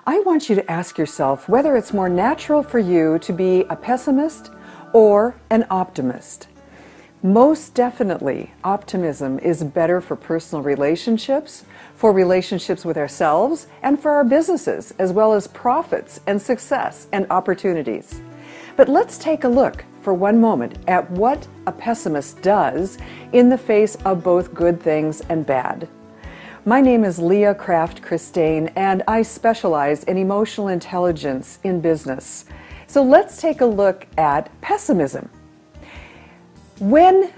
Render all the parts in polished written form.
I want you to ask yourself whether it's more natural for you to be a pessimist or an optimist. Most definitely, optimism is better for personal relationships, for relationships with ourselves, and for our businesses, as well as profits and success and opportunities. But let's take a look for one moment at what a pessimist does in the face of both good things and bad. My name is Kraft-Kristaine, and I specialize in emotional intelligence in business. So let's take a look at pessimism. When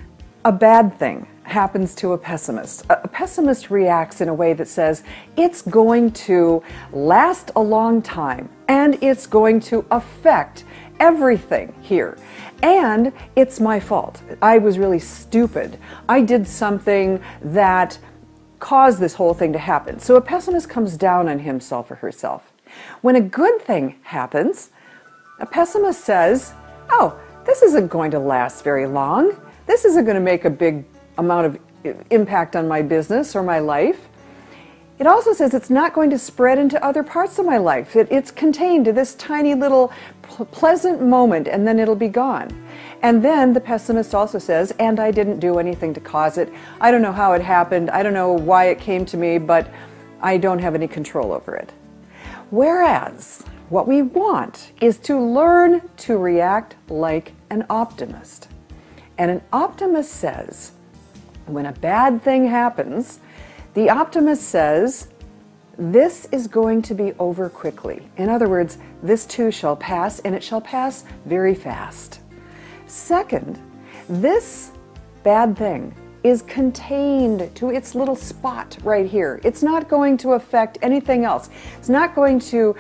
a bad thing happens to a pessimist reacts in a way that says it's going to last a long time and it's going to affect everything here. And it's my fault. I was really stupid. I did something that caused this whole thing to happen. So a pessimist comes down on himself or herself. When a good thing happens, a pessimist says, oh, this isn't going to last very long. This isn't going to make a big amount of impact on my business or my life. It also says it's not going to spread into other parts of my life. It's contained to this tiny little pleasant moment, and then it'll be gone. And then the pessimist also says, and I didn't do anything to cause it. I don't know how it happened. I don't know why it came to me, but I don't have any control over it. Whereas what we want is to learn to react like an optimist. And an optimist says, when a bad thing happens, the optimist says, this is going to be over quickly. In other words, this too shall pass, and it shall pass very fast. Second, this bad thing is contained to its little spot right here. It's not going to affect anything else. It's not going to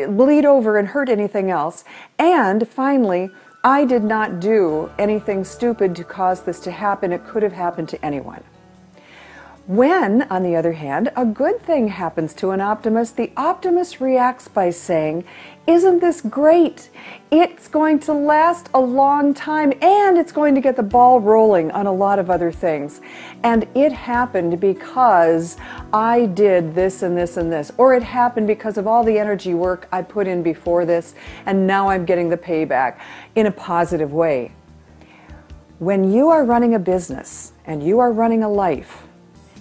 bleed over and hurt anything else. And finally, I did not do anything stupid to cause this to happen. It could have happened to anyone. When, on the other hand, a good thing happens to an optimist, the optimist reacts by saying, isn't this great? It's going to last a long time, and it's going to get the ball rolling on a lot of other things. And it happened because I did this and this and this, or it happened because of all the energy work I put in before this, and now I'm getting the payback in a positive way. When you are running a business and you are running a life,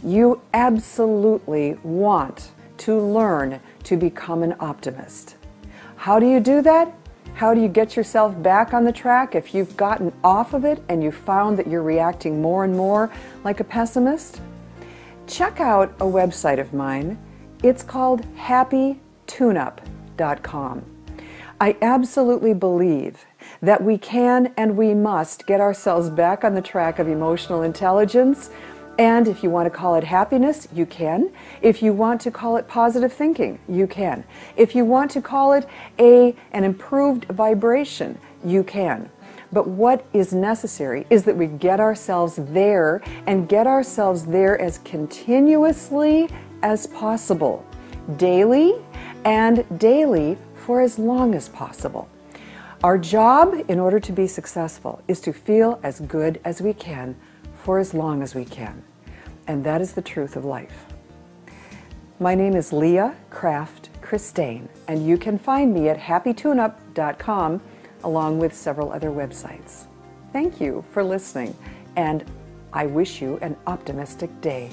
you absolutely want to learn to become an optimist. How do you do that? How do you get yourself back on the track if you've gotten off of it and you found that you're reacting more and more like a pessimist? Check out a website of mine. It's called happytuneup.com. I absolutely believe that we can and we must get ourselves back on the track of emotional intelligence. And if you want to call it happiness, you can. If you want to call it positive thinking, you can. If you want to call it an improved vibration, you can. But what is necessary is that we get ourselves there, and get ourselves there as continuously as possible, daily for as long as possible. Our job, in order to be successful, is to feel as good as we can for as long as we can. And that is the truth of life. My name is Kraft-Kristaine, and you can find me at happytuneup.com along with several other websites. Thank you for listening, and I wish you an optimistic day.